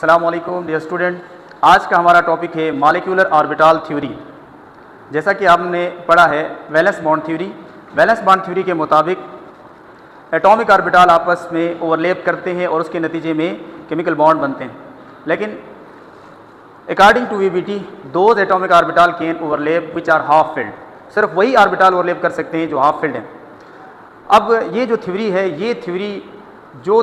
अस्सलाम वालेकुम dear student. आज का हमारा टॉपिक है मॉलिक्यूलर ऑर्बिटल थ्योरी। जैसा कि आपने पढ़ा है valence bond theory. Valence bond theory के मुताबिक एटॉमिक ऑर्बिटल आपस में ओवरलैप करते हैं और उसके नतीजे में केमिकल बॉन्ड बनते हैं। लेकिन according to VBT those atomic orbital can overlap which are half filled. सिर्फ वही ऑर्बिटल ओवरलैप कर सकते हैं जो हाफ फिल्ड हैं। अब ये जो थ्योरी है, ये थ्योरी जो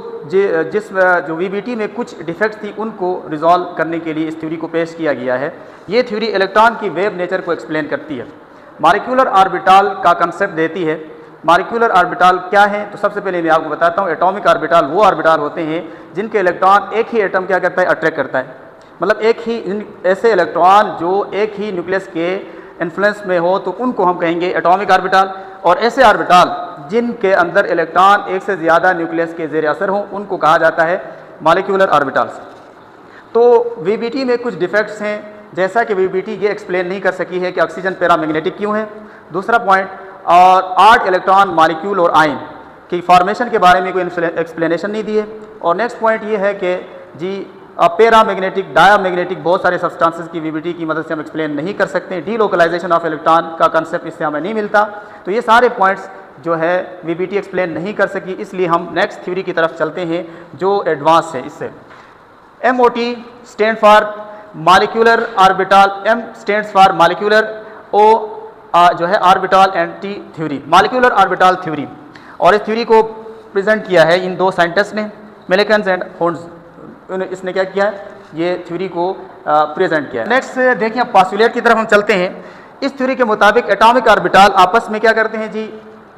वीबीटी में कुछ डिफेक्ट्स थी उनको रिजॉल्व करने के लिए इस थ्योरी को पेश किया गया है। ये थ्योरी इलेक्ट्रॉन की वेव नेचर को एक्सप्लेन करती है, मॉलिक्यूलर ऑर्बिटल का कंसेप्ट देती है। मॉलिक्यूलर ऑर्बिटल क्या है, तो सबसे पहले मैं आपको बताता हूँ। एटॉमिक ऑर्बिटल वो ऑर्बिटल होते हैं जिनके इलेक्ट्रॉन एक ही एटम क्या करता है, अट्रैक्ट करता है। मतलब एक ही ऐसे इलेक्ट्रॉन जो एक ही न्यूक्लियस के इन्फ्लुएंस में हो तो उनको हम कहेंगे एटॉमिक ऑर्बिटल। और ऐसे ऑर्बिटल जिनके अंदर इलेक्ट्रॉन एक से ज़्यादा न्यूक्लियस के ज़ेर असर हों उनको कहा जाता है मॉलिक्यूलर ऑर्बिटल्स। तो वीबीटी में कुछ डिफेक्ट्स हैं, जैसा कि वीबीटी ये एक्सप्लेन नहीं कर सकी है कि ऑक्सीजन पैरामैग्नेटिक क्यों है। दूसरा पॉइंट, और 8 इलेक्ट्रॉन मॉलिक्यूल और आयन की फॉर्मेशन के बारे में कोई एक्सप्लेनेशन नहीं दी है। और नेक्स्ट पॉइंट ये है कि जी पैरामैग्नेटिक, डायामैग्नेटिक बहुत सारे सब्सटेंसेस की वीबीटी की मदद से हम एक्सप्लेन नहीं कर सकते। डीलोकलाइजेशन ऑफ इलेक्ट्रॉन का कंसेप्ट इससे हमें नहीं मिलता। तो ये सारे पॉइंट्स जो है वीबीटी एक्सप्लेन नहीं कर सकी, इसलिए हम नेक्स्ट थ्योरी की तरफ चलते हैं जो एडवांस है। इससे MOT stand for molecular orbital, M stands for molecular, O जो है orbital and T theory, molecular orbital theory. और इस थ्योरी को प्रेजेंट किया है इन दो साइंटिस्ट ने, मिलिकन्स एंड होन्स। इसने क्या किया है, ये थ्योरी को प्रेजेंट किया है। नेक्स्ट देखिए पॉस्टुलेट की तरफ हम चलते हैं। इस थ्योरी के मुताबिक एटॉमिक ऑर्बिटल आपस में क्या करते हैं जी,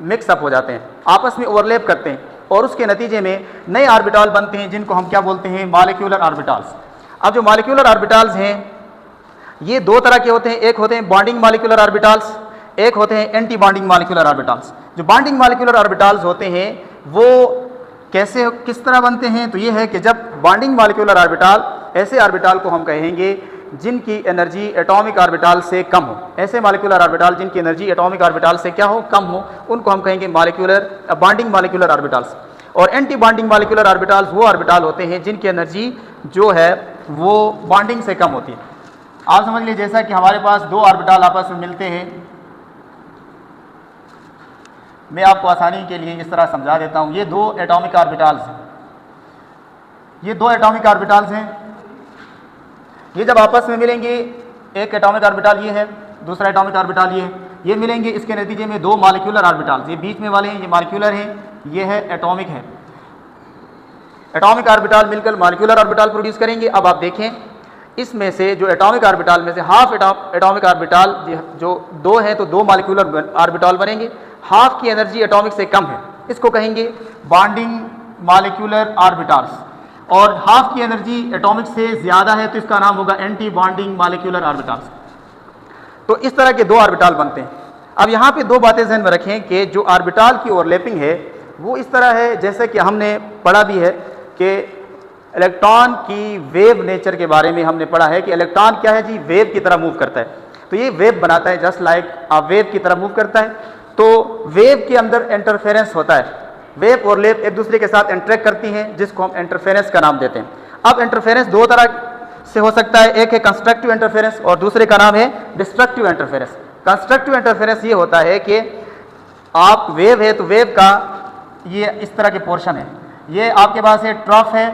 मिक्सअप हो जाते हैं, आपस में ओवरलैप करते हैं और उसके नतीजे में नए ऑर्बिटल बनते हैं जिनको हम क्या बोलते हैं, मॉलिक्यूलर ऑर्बिटल्स। अब जो मॉलिक्यूलर ऑर्बिटल्स हैं ये दो तरह के होते हैं, एक होते हैं बॉन्डिंग मॉलिक्यूलर ऑर्बिटल्स, एक होते हैं एंटी बॉन्डिंग मॉलिक्यूलर ऑर्बिटल्स। जो बॉन्डिंग मॉलिक्यूलर ऑर्बिटल्स होते हैं वो कैसे, किस तरह बनते हैं, तो ये है कि जब बॉन्डिंग मॉलिक्यूलर ऑर्बिटल, ऐसे ऑर्बिटल को हम कहेंगे जिनकी एनर्जी एटॉमिक ऑर्बिटल से कम हो। ऐसे मॉलिक्यूलर ऑर्बिटल जिनकी एनर्जी एटॉमिक ऑर्बिटल से क्या हो, कम हो, उनको हम कहेंगे मॉलिक्यूलर बॉन्डिंग मॉलिक्यूलर ऑर्बिटल्स। और एंटी बॉन्डिंग मॉलिक्यूलर ऑर्बिटल्स वो ऑर्बिटल होते हैं जिनकी एनर्जी जो है वो बॉन्डिंग से कम होती है। आप समझ लीजिए जैसा कि हमारे पास दो ऑर्बिटल आपस में मिलते हैं, मैं आपको आसानी के लिए इस तरह समझा देता हूँ। ये दो एटॉमिक ऑर्बिटल्स हैं, ये दो एटॉमिक ऑर्बिटल्स हैं। ये जब आपस में मिलेंगे, एक एटॉमिक ऑर्बिटल ये है, दूसरा एटॉमिक ऑर्बिटल ये मिलेंगे, इसके नतीजे में दो मॉलिक्यूलर ऑर्बिटल्स, ये बीच में वाले हैं, ये मॉलिक्यूलर हैं, ये है एटॉमिक है। एटॉमिक ऑर्बिटल मिलकर मॉलिक्यूलर ऑर्बिटल प्रोड्यूस करेंगे। अब आप देखें इसमें से जो एटॉमिक ऑर्बिटल में से हाफ एटॉमिक ऑर्बिटल जो दो है तो दो मॉलिक्यूलर ऑर्बिटल बनेंगे। हाफ की एनर्जी एटॉमिक से कम है, इसको कहेंगे बॉन्डिंग मॉलिक्यूलर ऑर्बिटल्स। और हाफ की एनर्जी एटॉमिक से ज़्यादा है तो इसका नाम होगा एंटी बॉन्डिंग मॉलिक्यूलर ऑर्बिटल्स। तो इस तरह के दो ऑर्बिटल बनते हैं। अब यहाँ पे दो बातें ध्यान में रखें कि जो ऑर्बिटल की ओवरलैपिंग है वो इस तरह है, जैसे कि हमने पढ़ा भी है कि इलेक्ट्रॉन की वेव नेचर के बारे में हमने पढ़ा है कि इलेक्ट्रॉन क्या है जी, वेव की तरह मूव करता है। तो ये वेव बनाता है, जस्ट लाइक वेव की तरह मूव करता है। तो वेव के अंदर इंटरफेरेंस होता है, वेव और लेप एक दूसरे के साथ इंटरेक्ट करती हैं जिसको हम इंटरफेरेंस का नाम देते हैं। अब इंटरफेरेंस दो तरह से हो सकता है, एक है कंस्ट्रक्टिव इंटरफेरेंस और दूसरे का नाम है डिस्ट्रक्टिव इंटरफेरेंस। कंस्ट्रक्टिव इंटरफेरेंस ये होता है कि आप वेव है तो वेव का ये इस तरह के पोर्शन है, ये आपके पास है ट्रफ है,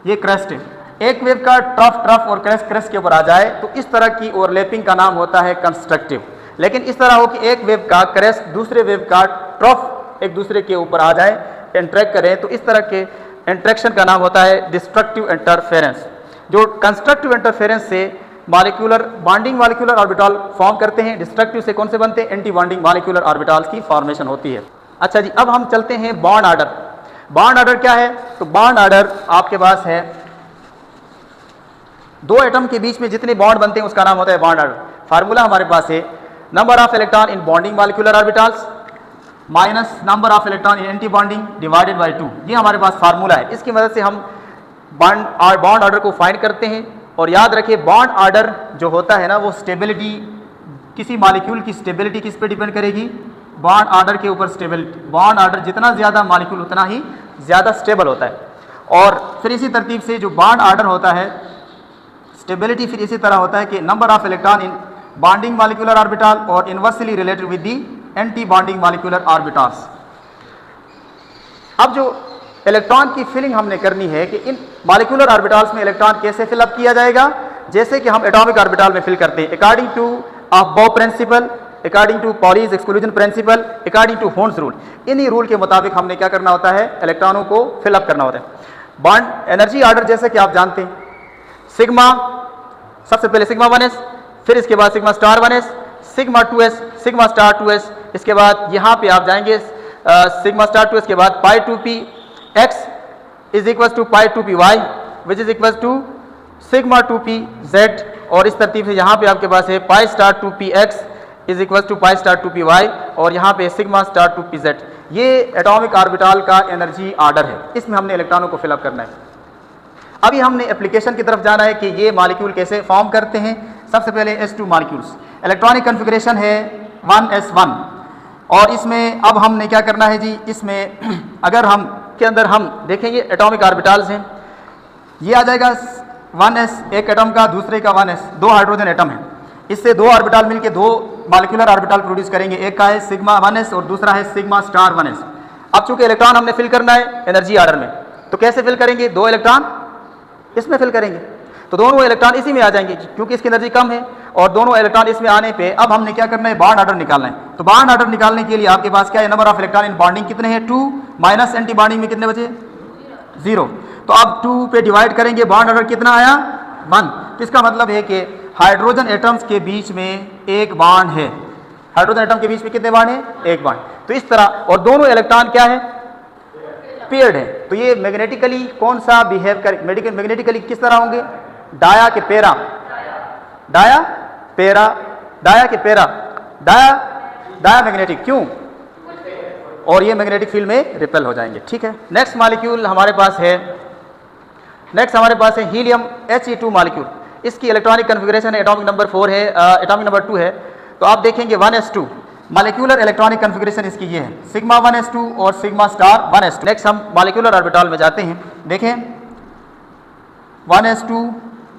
ये क्रेस्ट है। एक वेव का ट्रफ और क्रेस्ट के ऊपर आ जाए तो इस तरह की ओवरलैपिंग का नाम होता है कंस्ट्रक्टिव। लेकिन इस तरह हो कि एक वेव का क्रेस्ट दूसरे वेव का ट्रफ एक दूसरे के ऊपर आ जाए, इंटरेक्ट करें, तो इस तरह के इंटरेक्शन का नाम होता है डिस्ट्रक्टिव इंटरफेरेंस। जो कंस्ट्रक्टिव इंटरफेरेंस से molecular bonding molecular orbital form करते हैं, डिस्ट्रक्टिव से कौन से बनते हैं, एंटी बॉन्डिंग मॉलिक्यूलर ऑर्बिटल्स की फॉर्मेशन होती है। अच्छा जी, अब हम चलते हैं बॉन्ड ऑर्डर। बॉन्ड ऑर्डर क्या है, तो बॉन्ड ऑर्डर आपके पास है दो एटम के बीच में जितने बॉन्ड बनते हैं उसका नाम होता है बॉन्ड ऑर्डर। फार्मूला हमारे पास है number of electron in bonding molecular orbitals minus number of electron in anti bonding divided by 2। ये हमारे पास फार्मूला है, इसकी मदद से हम बॉन्ड ऑर्डर को फाइंड करते हैं। और याद रखिए बॉन्ड ऑर्डर जो होता है ना वो स्टेबिलिटी, किसी मॉलिक्यूल की स्टेबिलिटी किस पे डिपेंड करेगी, बॉन्ड ऑर्डर के ऊपर स्टेबिलिटी। बॉन्ड ऑर्डर जितना ज़्यादा मॉलिक्यूल उतना ही ज़्यादा स्टेबल होता है। और फिर इसी तरतीब से जो बॉन्ड ऑर्डर होता है, स्टेबिलिटी फिर इसी तरह होता है कि number of electron in bonding molecular orbital और inversely related with the anti bonding molecular orbitals. अब जो इलेक्ट्रॉन की फिलिंग हमने करनी है कि इन मॉलिक्यूलर ऑर्बिटल्स में इलेक्ट्रॉन कैसे फिलअप किया जाएगा, जैसे कि हम एटॉमिक ऑर्बिटल में फिल करते हैं according to Aufbau principle, according to Pauli's exclusion principle, according to Hund's rule. इन्हीं रूल के मुताबिक हमने क्या करना होता है, इलेक्ट्रॉनों को फिलअप करना होता है। बॉन्ड एनर्जी ऑर्डर जैसे कि आप जानते हैं, सिग्मा, सबसे पहले सिग्मा 1s, फिर इसके बाद sigma star 1s, sigma 2s, sigma star 2s, इसके बाद यहाँ पे आप जाएंगे सिग्मा स्टार 2s के बाद pi 2p x is equal to pi 2p y which is equal to sigma 2p z, और इस तरतीब से यहाँ पे आपके पास है pi star 2p x is equal to pi star 2p y, और यहाँ पे सिग्मा स्टार 2p z। ये एटॉमिक ऑर्बिटल का एनर्जी ऑर्डर है, इसमें हमने इलेक्ट्रॉनों को फिलअप करना है। अभी हमने एप्लीकेशन की तरफ जाना है कि ये मॉलिक्यूल कैसे फॉर्म करते हैं। सबसे पहले s2 मॉलिक्यूल्स, इलेक्ट्रॉनिक कन्फिगरेशन है 1s1, और इसमें अब हमने क्या करना है जी, इसमें अगर हम के अंदर हम देखेंगे एटॉमिक ऑर्बिटल्स हैं, ये आ जाएगा 1s एक एटम का, दूसरे का 1s, दो हाइड्रोजन एटम है, इससे दो ऑर्बिटल मिलके दो मॉलिक्यूलर ऑर्बिटल प्रोड्यूस करेंगे, एक का है सिग्मा 1s और दूसरा है सिग्मा स्टार 1s। अब चूंकि इलेक्ट्रॉन हमने फिल करना है एनर्जी ऑर्डर में, तो कैसे फिल करेंगे, दो इलेक्ट्रॉन इसमें फिल करेंगे, तो दोनों इलेक्ट्रॉन इसी में आ जाएंगे क्योंकि इसकी एनर्जी कम है, और दोनों इलेक्ट्रॉन इसमें आने पे अब हमने क्या करना है, बॉन्ड ऑर्डर निकालना है। तो बॉन्ड ऑर्डर निकालने के लिए आपके पास क्या है, number of electron in bonding कितने हैं, 2, माइनस एंटी बॉन्डिंग में कितने बचे, 0। तो अब 2 पे डिवाइड करेंगे, बॉन्ड ऑर्डर कितना आया, 1। तो इसका मतलब है कि हाइड्रोजन एटम्स के बीच में एक बॉन्ड है, हाइड्रोजन एटम के बीच में कितने बॉन्ड है, एक बॉन्ड। तो इस तरह, और दोनों इलेक्ट्रॉन क्या है, पेयर्ड है। तो ये मैग्नेटिकली कौन सा बिहेव कर, मैग्नेटिकली किस तरह होंगे, डाया के पेरा, डाया पेरा, डाया के पेरा, डाया डाया मैग्नेटिक, क्यों, और ये मैग्नेटिक फील्ड में रिपेल हो जाएंगे। ठीक है, नेक्स्ट मॉलिक्यूल हमारे पास है, नेक्स्ट हमारे पास है हीलियम He2 मॉलिक्यूल। इसकी इलेक्ट्रॉनिक कन्फिगरेशन है एटॉमिक नंबर 4 है, एटॉमिक नंबर 2 है। तो आप देखेंगे 1s2 मॉलिक्यूलर इलेक्ट्रॉनिक कन्फिगरेशन इसकी ये है, सिग्मा 1s2 और सिग्मा स्टार 1s2। नेक्स्ट हम मॉलिक्यूलर ऑर्बिटल में जाते हैं, देखें 1s2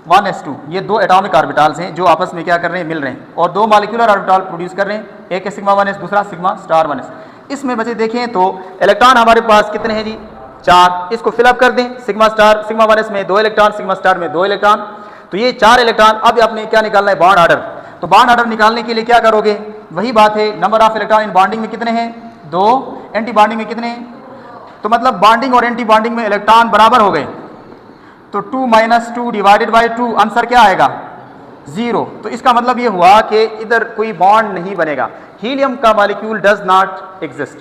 1s2, ये दो एटॉमिक ऑर्बिटल्स हैं जो आपस में क्या कर रहे हैं, मिल रहे हैं, और दो मॉलिक्यूलर ऑर्बिटल प्रोड्यूस कर रहे हैं, एक है सिग्मा 1s, दूसरा सिग्मा स्टार 1s। इसमें बचे देखें तो इलेक्ट्रॉन हमारे पास कितने हैं जी, 4। इसको फिलअप कर दें, सिग्मा 1s में 2 इलेक्ट्रॉन, सिग्मा स्टार में 2 इलेक्ट्रॉन, तो ये 4 इलेक्ट्रॉन। अब आपने क्या निकालना है, बॉन्ड ऑर्डर। तो बॉन्ड ऑर्डर निकालने के लिए क्या करोगे, वही बात है, number of electron in bonding में कितने हैं, 2, एंटी बॉन्डिंग में कितने हैं, तो मतलब बॉन्डिंग और एंटी बॉन्डिंग में इलेक्ट्रॉन बराबर हो गए, तो 2 - 2 डिवाइडेड बाई 2, आंसर क्या आएगा, 0। तो इसका मतलब ये हुआ कि इधर कोई बॉन्ड नहीं बनेगा, हीलियम का molecule does not exist.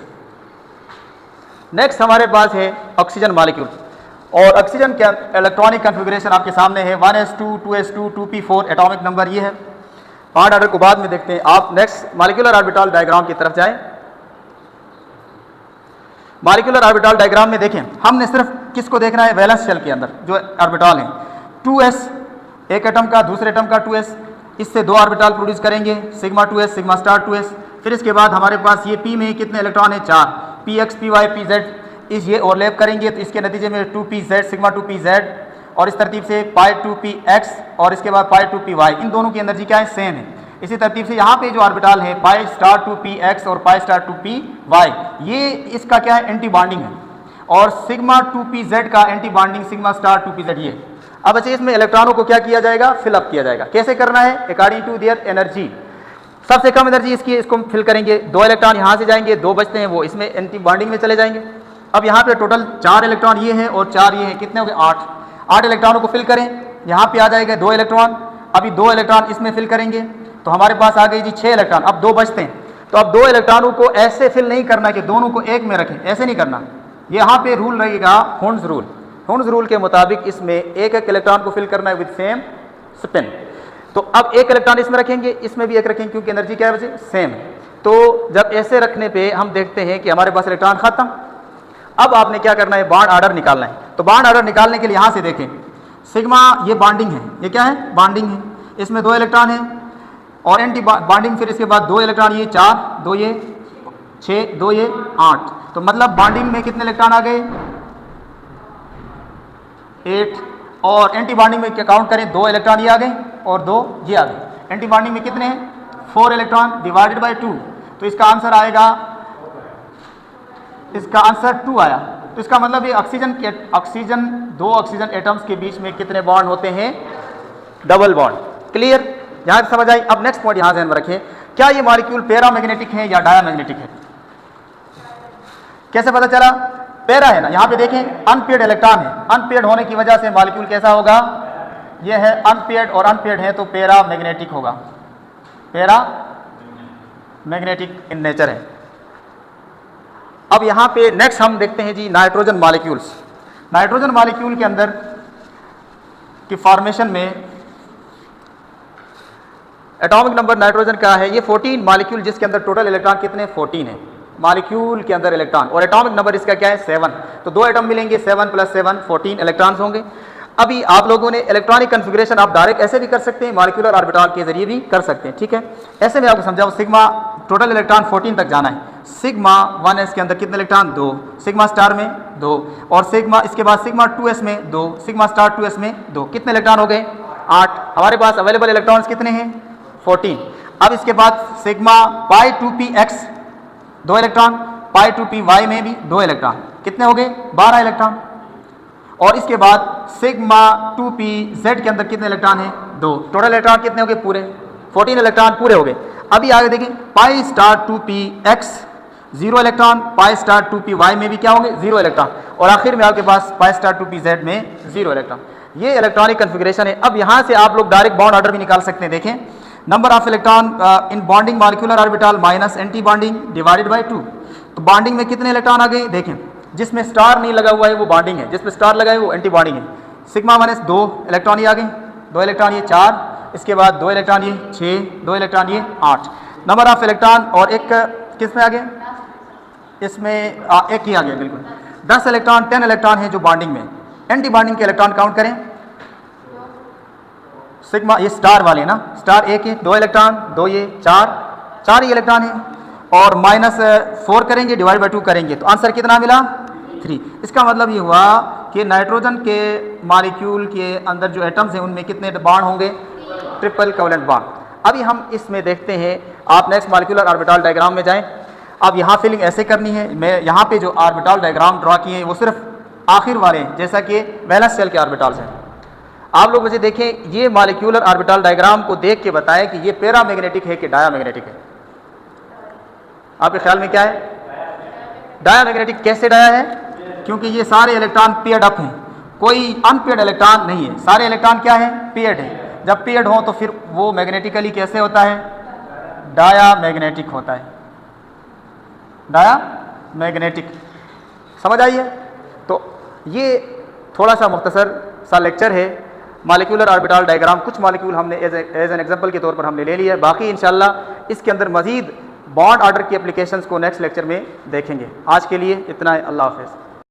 Next हमारे पास है ऑक्सीजन मॉलिक्यूल, और ऑक्सीजन के इलेक्ट्रॉनिक कन्फिगरेशन आपके सामने है 1s2 2s2 2p4, atomic number ये है। बॉन्ड ऑर्डर को बाद में देखते हैं। आप नेक्स्ट मॉलिक्यूलर ऑर्बिटल डायग्राम की तरफ जाएं। मॉलिक्यूलर ऑर्बिटल डायग्राम में देखें, हमने सिर्फ किसको देखना है, वैलेंस शेल के अंदर जो ऑर्बिटल हैं, 2s एक एटम का, दूसरे एटम का 2s, इससे दो ऑर्बिटल प्रोड्यूस करेंगे, sigma 2s sigma star 2s। फिर इसके बाद हमारे पास ये p में कितने इलेक्ट्रॉन है, 4, px py pz, इस ये ओवरलैप करेंगे तो इसके नतीजे में 2pz सिग्मा 2pz, और इस तरतीब से पाई 2px और इसके बाद पाई 2py, इन दोनों की एनर्जी क्या है, सेम है। इसी तरतीब से यहाँ पे जो ऑर्बिटल है पाई स्टार 2px और पाई स्टार 2py, ये इसका क्या है, एंटी बॉन्डिंग है, और सिग्मा 2pz का anti bonding sigma star 2pz ये। अब अच्छा, इसमें इलेक्ट्रॉनों को क्या किया जाएगा, फिलअप किया जाएगा। कैसे करना है, अकॉर्डिंग टू देयर एनर्जी। सबसे कम एनर्जी इसकी, इसको फिल करेंगे, 2 इलेक्ट्रॉन यहाँ से जाएंगे, 2 बचते हैं वो इसमें एंटी बॉन्डिंग में चले जाएंगे। अब यहाँ पे टोटल 4 इलेक्ट्रॉन ये हैं और 4 ये हैं, कितने हो गए, 8 इलेक्ट्रॉनों को फिल करें, यहाँ पे आ जाएगा 2 इलेक्ट्रॉन, अभी 2 इलेक्ट्रॉन इसमें फिल करेंगे तो हमारे पास आ गई जी 6 इलेक्ट्रॉन। अब 2 बचते हैं, तो अब 2 इलेक्ट्रॉनों को ऐसे फिल नहीं करना कि दोनों को एक में रखें, ऐसे नहीं करना। यहाँ पे रूल रहेगा होन्स रूल। होन्स रूल के मुताबिक इसमें एक एक इलेक्ट्रॉन को फिल करना है विद सेम स्पिन। तो अब एक इलेक्ट्रॉन इसमें रखेंगे, इसमें भी एक रखेंगे, क्योंकि एनर्जी क्या है, सेम। तो जब ऐसे रखने पे हम देखते हैं कि हमारे पास इलेक्ट्रॉन खत्म। अब आपने क्या करना है, बॉन्ड ऑर्डर निकालना है। तो बॉन्ड ऑर्डर निकालने के लिए यहाँ से देखें, सिग्मा ये बॉन्डिंग है, ये क्या है, बॉन्डिंग है, इसमें 2 इलेक्ट्रॉन है, और एंटी बॉन्डिंग फिर इसके बाद 2 इलेक्ट्रॉन, ये 4, 2 ये 6, 2 ये 8। तो मतलब बॉन्डिंग में कितने इलेक्ट्रॉन आ गए, 8 और एंटी बॉन्डिंग में क्या काउंट करें, 2 इलेक्ट्रॉन ये आ गए और 2 ये आ गए। एंटी बॉन्डिंग में कितने हैं, 4 इलेक्ट्रॉन डिवाइडेड बाय 2, तो इसका आंसर आएगा, इसका आंसर 2 आया। तो इसका मतलब ये ऑक्सीजन 2 ऑक्सीजन एटम्स के बीच में कितने बॉन्ड होते हैं, डबल बॉन्ड। क्लियर, यहां तक समझ आई। अब नेक्स्ट पॉइंट यहां ध्यान में रखें, क्या ये मॉलिक्यूल पैरामैग्नेटिक है या डायामैग्नेटिक है? कैसे पता चला? पैरा है ना, यहां पे देखें अनपेयर्ड इलेक्ट्रॉन है, अनपेयर्ड होने की वजह से मॉलिक्यूल कैसा होगा, ये है अनपेयर्ड और अनपेयर्ड है तो पैरामैग्नेटिक होगा, पैरामैग्नेटिक इन नेचर है। अब यहां पे नेक्स्ट हम देखते हैं जी नाइट्रोजन मॉलिक्यूल्स। नाइट्रोजन मॉलिक्यूल के अंदर की फॉर्मेशन में एटॉमिक नंबर नाइट्रोजन का है, ये 14 मॉलिक्यूल, जिसके अंदर टोटल इलेक्ट्रॉन कितने, 14 है मॉलिक्यूल के अंदर इलेक्ट्रॉन, और एटॉमिक नंबर इसका क्या है, 7। तो 2 एटम मिलेंगे, 7 + 7 14 इलेक्ट्रॉन्स होंगे। अभी आप लोगों ने इलेक्ट्रॉनिक कन्फिगरेशन आप डायरेक्ट ऐसे भी कर सकते हैं, मॉलिक्यूलर ऑर्बिटल के जरिए भी कर सकते हैं, ठीक है। ऐसे में आपको समझाओ, सिग्मा टोटल इलेक्ट्रॉन 14 तक जाना है, सिग्मा 1s के अंदर कितने इलेक्ट्रॉन, 2, सिग्मा स्टार में 2, और सिग्मा इसके बाद सिग्मा 2s में 2, सिग्मा स्टार 2s में 2, कितने इलेक्ट्रॉन हो गए, 8। हमारे पास अवेलेबल इलेक्ट्रॉन्स कितने हैं, 14। अब इसके बाद सिग्मा पाई 2px 2 इलेक्ट्रॉन, पाई 2py में भी 2 इलेक्ट्रॉन, कितने हो गए, 12 इलेक्ट्रॉन। और इसके बाद सिग्मा 2pz के अंदर कितने इलेक्ट्रॉन हैं, 2। टोटल इलेक्ट्रॉन कितने हो गए, पूरे 14 इलेक्ट्रॉन पूरे हो गए। अभी आगे देखें, pi star 2px 0 electron, pi star 2py में भी क्या होंगे, 0 इलेक्ट्रॉन, और आखिर में आपके पास पाई स्टार 2pz में 0 इलेक्ट्रॉन। ये इलेक्ट्रॉनिक कन्फिगरेशन है। अब यहाँ से आप लोग डायरेक्ट बॉन्ड ऑर्डर भी निकाल सकते हैं। देखें, number of electron in bonding molecular orbital minus anti bonding divided by 2। तो बॉन्डिंग में कितने इलेक्ट्रॉन आ गए, देखें जिसमें स्टार नहीं लगा हुआ है वो बॉन्डिंग है, जिसमें स्टार लगा है वो एंटी बॉन्डिंग है। सिग्मा 1s 2 इलेक्ट्रॉन ये आ गए, 2 इलेक्ट्रॉन ये 4, इसके बाद 2 इलेक्ट्रॉन ये 6, 2 इलेक्ट्रॉन ये 8। नंबर ऑफ इलेक्ट्रॉन और एक किस में आ गए, इसमें एक ही आ गया, बिल्कुल 10 इलेक्ट्रॉन 10 इलेक्ट्रॉन है जो बॉन्डिंग में। एंटी बॉन्डिंग के इलेक्ट्रॉन काउंट करें, सिग्मा ये स्टार वाले ना, स्टार 1 है, 2 इलेक्ट्रॉन, 2 ये 4 ही इलेक्ट्रॉन है, और -4 करेंगे डिवाइड बाय 2 करेंगे तो आंसर कितना मिला, 3। इसका मतलब ये हुआ कि नाइट्रोजन के मॉलिक्यूल के अंदर जो एटम्स हैं उनमें कितने बॉन्ड होंगे, ट्रिपल कोवेलेंट बॉन्ड। अभी हम इसमें देखते हैं, आप नेक्स्ट मॉलिक्यूलर ऑर्बिटल डायग्राम में जाएं। अब यहाँ फिलिंग ऐसे करनी है, मैं यहाँ पे जो ऑर्बिटल डायग्राम ड्रा किए हैं वो सिर्फ आखिर वाले हैं, जैसा कि वैलेंस शेल के ऑर्बिटल्स हैं। आप लोग मुझे देखें, ये मॉलिक्यूलर ऑर्बिटल डायग्राम को देख के बताएं कि ये पैरामैग्नेटिक है कि डायामैग्नेटिक है। आपके ख्याल में क्या है, डायामैग्नेटिक। कैसे डाया है, क्योंकि ये सारे इलेक्ट्रॉन पेयर्ड अप हैं, कोई अनपेयर्ड इलेक्ट्रॉन नहीं है, सारे इलेक्ट्रॉन क्या है, पेयर्ड है। जब पेयर्ड हो तो फिर वो मैग्नेटिकली कैसे होता है, डायामैग्नेटिक होता है, डायामैग्नेटिक। समझ आई है? तो ये थोड़ा सा मुख्तसर सा लेक्चर है मॉलिक्यूलर ऑर्बिटल डायग्राम। कुछ मॉलिक्यूल हमने एज एन एग्जांपल के तौर पर हमने ले लिया है, बाकी इंशाल्लाह इसके अंदर मजीद बॉन्ड ऑर्डर की एप्लीकेशंस को नेक्स्ट लेक्चर में देखेंगे। आज के लिए इतना है, अल्लाह हाफ़िज़।